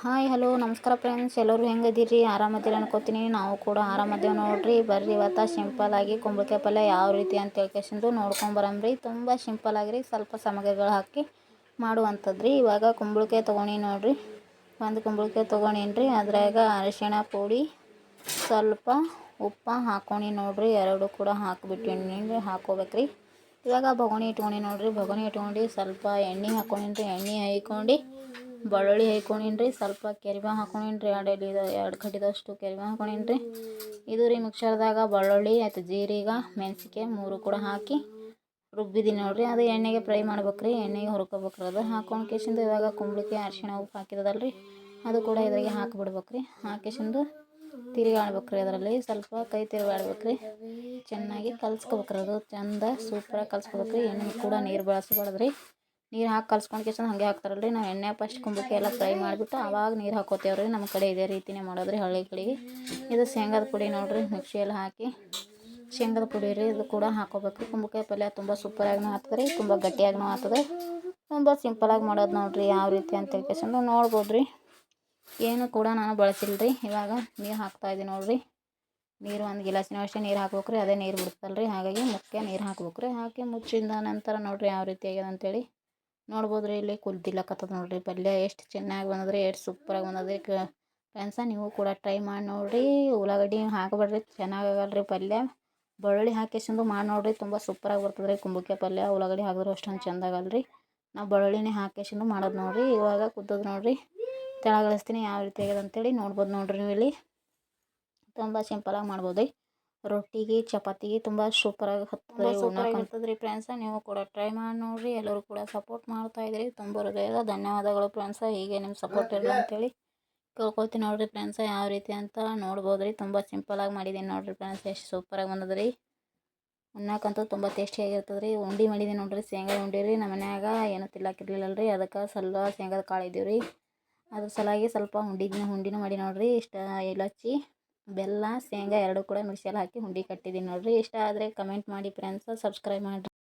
Hi hello ನಮಸ್ಕಾರ friends, ಎಲ್ಲರೂ ಹೆಂಗದಿರಿ? ಆರಾಮದಿರಿ ಅನ್ಕೋತೀನಿ. ನಾವು ಕೂಡ ಆರಾಮದೇವೆ ನೋಡ್ರಿ. ಬರ್ರಿ ಇವತ್ತು ಸಿಂಪಲ್ಲಾಗಿ ಕುಂಬಳಕಾಯಿ ಪಲ್ಯ ಯಾವ ರೀತಿ ಅಂತ ಹೇಳ್ಕೇಸಿಂದು ನೋಡ್ಕೊಂಬರಂಬ್ರಿ. ತುಂಬ ಸಿಂಪಲ್ ಆಗಿರಿ, ಸ್ವಲ್ಪ ಸಾಮಗ್ರಿಗಳು ಹಾಕಿ ಮಾಡುವಂಥದ್ರಿ. ಇವಾಗ ಕುಂಬಳಕಾಯಿ ತೊಗೊಂಡು ನೋಡ್ರಿ, ಒಂದು ಕುಂಬಳಕಾಯಿ ತೊಗೊಂಡೇನ್ರಿ. ಅದ್ರಾಗ ಅರಿಶಿಣ ಪುಡಿ, ಸ್ವಲ್ಪ ಉಪ್ಪು ಹಾಕ್ಕೊಂಡು ನೋಡ್ರಿ, ಎರಡು ಕೂಡ ಹಾಕಿಬಿಟ್ಟಿನಿ, ಹಾಕೋಬೇಕ್ರಿ. ಇವಾಗ ಬೊಗಣಿ ಇಟ್ಕೊಂಡು ನೋಡ್ರಿ, ಬೊಗಣಿ ಇಟ್ಕೊಂಡು ಸ್ವಲ್ಪ ಎಣ್ಣೆ ಹಾಕ್ಕೊಂಡ್ರಿ. ಎಣ್ಣೆ ಹಾಕ್ಕೊಂಡು ಬೆಳ್ಳುಳ್ಳಿ ಹಾಕ್ಕೊಂಡ್ರಿ, ಸ್ವಲ್ಪ ಕೆರಿಬೇವು ಹಾಕ್ಕೊಂಡ್ರಿ, ಎರಡು ಕಡ್ಡಿದಷ್ಟು ಕೆರಿಬೇವು ಹಾಕ್ಕೊಂಡ್ರಿ. ಇದು ರೀ ಮಿಕ್ಸರ್ದಾಗ ಬೆಳ್ಳುಳ್ಳಿ ಆಯ್ತು, ಜೀರಿಗೆ, ಮೆಣಸಿಗೆ ಮೂರು ಕೂಡ ಹಾಕಿ ರುಬ್ಬಿದ್ದೀನಿ ನೋಡ್ರಿ. ಅದು ಎಣ್ಣೆಗೆ ಫ್ರೈ ಮಾಡ್ಬೇಕ್ರಿ, ಎಣ್ಣೆಗೆ ಹುರ್ಕೋಬೇಕ್ರಿ. ಅದು ಹಾಕ್ಕೊಂಡು ಕೇಸಿಂದು ಇವಾಗ ಕುಂಬಳಕಾಯಿ ಅರಿಶಿಣ ಉಪ್ಪು ಹಾಕಿರೋದಲ್ರಿ, ಅದು ಕೂಡ ಇದ್ರಾಗೆ ಹಾಕಿಬಿಡ್ಬೇಕ್ರಿ. ಹಾಕಿಸಿಂದು ತಿರುಗಾಡ್ಬೇಕ್ರಿ. ಅದರಲ್ಲಿ ಸ್ವಲ್ಪ ಕೈ ತಿರುಗಾಡ್ಬೇಕ್ರಿ, ಚೆನ್ನಾಗಿ ಕಲ್ಸ್ಕೊಬೇಕ್ರಿ. ಅದು ಚಂದ ಸೂಪರಾಗಿ ಕಲ್ಸ್ಕೊಬೇಕ್ರಿ. ಎಣ್ಣೆ ಕೂಡ ನೀರು ಬಳಸಬಾರ್ದ್ರಿ. ನೀರು ಹಾಕಿ ಕಲ್ಸ್ಕೊಂಡು ಕೇಸಂದು ಹಾಗೆ ಹಾಕ್ತಾರಲ್ರಿ. ನಾವು ಎಣ್ಣೆ ಫಸ್ಟ್ ಕುಂಬಳಕಾಯಿ ಎಲ್ಲ ಫ್ರೈ ಮಾಡಿಬಿಟ್ಟು ಆವಾಗ ನೀರು ಹಾಕೋತೇವ್ರಿ. ನಮ್ಮ ಕಡೆ ಇದೇ ರೀತಿನೇ ಮಾಡೋದ್ರಿ, ಹಳ್ಳಿ ಕಡೆಗೆ. ಇದು ಶೇಂಗಾದ ಪುಡಿ ನೋಡ್ರಿ, ಮಿಕ್ಸಿಯಲ್ಲಿ ಹಾಕಿ ಶೇಂಗಾದ ಪುಡಿ ರೀ, ಇದು ಕೂಡ ಹಾಕೋಬೇಕು. ಕುಂಬಳಕಾಯಿ ಪಲ್ಯ ತುಂಬ ಸೂಪರಾಗಿನೂ ಆಗ್ತದೆ ರೀ, ತುಂಬ ಗಟ್ಟಿಯಾಗಿನೂ ಆಗ್ತದೆ. ತುಂಬ ಸಿಂಪಲಾಗಿ ಮಾಡೋದು ನೋಡ್ರಿ, ಯಾವ ರೀತಿ ಅಂತ ಕೇಸಂದು ನೋಡ್ಬೋದ್ರಿ. ಏನು ಕೂಡ ನಾನು ಬಳಸಿಲ್ರಿ. ಇವಾಗ ನೀರು ಹಾಕ್ತಾಯಿದ್ದೀನಿ ನೋಡ್ರಿ. ನೀರು ಒಂದು ಗಿಲಾಸಿನ ಅಷ್ಟೇ ನೀರು ಹಾಕ್ಬೇಕ್ರಿ, ಅದೇ ನೀರು ಬಿಡ್ತಲ್ರಿ. ಹಾಗಾಗಿ ಮುಖ್ಯ ನೀರು ಹಾಕ್ಬೇಕ್ರಿ. ಹಾಕಿ ಮುಚ್ಚಿದ ನಂತರ ನೋಡ್ರಿ ಯಾವ ರೀತಿ ಆಗ್ಯದ ಅಂತೇಳಿ ನೋಡ್ಬೋದ್ರಿ. ಇಲ್ಲಿ ಕುದಿಲಕತ್ತದ ನೋಡ್ರಿ. ಪಲ್ಯ ಎಷ್ಟು ಚೆನ್ನಾಗಿ ಬಂದದ್ರಿ, ಎಷ್ಟು ಸೂಪರಾಗಿ ಬಂದದ್ರಿ ಫ್ರೆಂಡ್ಸ. ನೀವು ಕೂಡ ಟ್ರೈ ಮಾಡಿ ನೋಡ್ರಿ. ಉಳ್ಳಾಗಡ್ಡಿ ಹಾಕಬೇಡ್ರಿ, ಚೆನ್ನಾಗಾಗಲ್ರಿ ಪಲ್ಯ. ಬೆಳ್ಳುಳ್ಳಿ ಹಾಕಿಸಿಂದು ಮಾಡಿ ನೋಡ್ರಿ, ತುಂಬ ಸೂಪರಾಗಿ ಬರ್ತದೆ ರೀ ಕುಂಬಳಕಾಯಿ ಪಲ್ಯ. ಉಳ್ಳಾಗಡ್ಡಿ ಹಾಕಿದ್ರೆ ಅಷ್ಟೊಂದು ಚೆಂದ ಆಗಲ್ರಿ. ನಾವು ಬೆಳ್ಳುಳ್ಳಿನೇ ಹಾಕಿಸಿಂದು ಮಾಡೋದು ನೋಡ್ರಿ. ಇವಾಗ ಕುದ್ದದ ನೋಡ್ರಿ, ತೆಳಗಿಳಿಸ್ತೀನಿ ಯಾವ ರೀತಿ ಆಗ್ಯದ ಅಂತೇಳಿ ನೋಡ್ಬೋದು ನೋಡ್ರಿ. ನೀವು ಇಲ್ಲಿ ತುಂಬ ಸಿಂಪಲಾಗಿ ಮಾಡ್ಬೋದು ರೀ. ರೊಟ್ಟಿಗೆ ಚಪಾತಿಗೆ ತುಂಬ ಸೂಪರಾಗಿ ಹತ್ತದ್ರಿ ಫ್ರೆಂಡ್ಸ. ನೀವು ಕೂಡ ಟ್ರೈ ಮಾಡಿ ನೋಡ್ರಿ. ಎಲ್ಲರೂ ಕೂಡ ಸಪೋರ್ಟ್ ಮಾಡ್ತಾಯಿದ್ರಿ, ತುಂಬ ಹೃದಯದ ಧನ್ಯವಾದಗಳು ಫ್ರೆಂಡ್ಸ. ಹೀಗೆ ನಿಮ್ಮ ಸಪೋರ್ಟ್ ಇರಲಿ ಅಂತೇಳಿ ಕೇಳ್ಕೊಳ್ತೀನಿ ನೋಡ್ರಿ ಫ್ರೆಂಡ್ಸ. ಯಾವ ರೀತಿ ಅಂತ ನೋಡ್ಬೋದು ರೀ. ತುಂಬ ಸಿಂಪಲಾಗಿ ಮಾಡಿದ್ದೀನಿ ನೋಡ್ರಿ ಫ್ರೆಂಡ್ಸ್, ಎಷ್ಟು ಸೂಪರಾಗಿ ಬಂದದ್ರಿ. ಉಣ್ಣಕ್ಕಂತೂ ತುಂಬ ಟೇಸ್ಟಿಯಾಗಿರ್ತದೆ ರೀ. ಉಂಡೆ ಮಾಡಿದ್ದೀನಿ ನೋಡ್ರಿ, ಶೇಂಗಾ ಉಂಡೆ ರೀ. ನಮ್ಮ ಮನ್ಯಾಗ ಏನೂ ತಿನ್ನಕ್ಕಿರ್ಲಿಲ್ಲಲ್ರಿ, ಅದಕ್ಕೆ ಸ್ವಲ್ಪ ಶೇಂಗಾದ ಕಾಳು ಇದ್ದೀವಿ ರೀ. ಅದ್ರ ಸಲಾಗಿ ಸ್ವಲ್ಪ ಹುಂಡಿನೂ ಮಾಡಿ ನೋಡ್ರಿ. ಇಷ್ಟ ಏಲಕ್ಕಿ, ಬೆಲ್ಲ, ಶೇಂಗಾ ಎರಡು ಕೂಡ ಮಿಕ್ಸಿಯಲ್ಲಿ ಹಾಕಿ ಹುಂಡಿ ಕಟ್ಟಿದ್ದೀನಿ ನೋಡ್ರಿ. ಇಷ್ಟ ಆದರೆ ಕಮೆಂಟ್ ಮಾಡಿ ಫ್ರೆಂಡ್ಸ, ಸಬ್ಸ್ಕ್ರೈಬ್ ಮಾಡಿರಿ.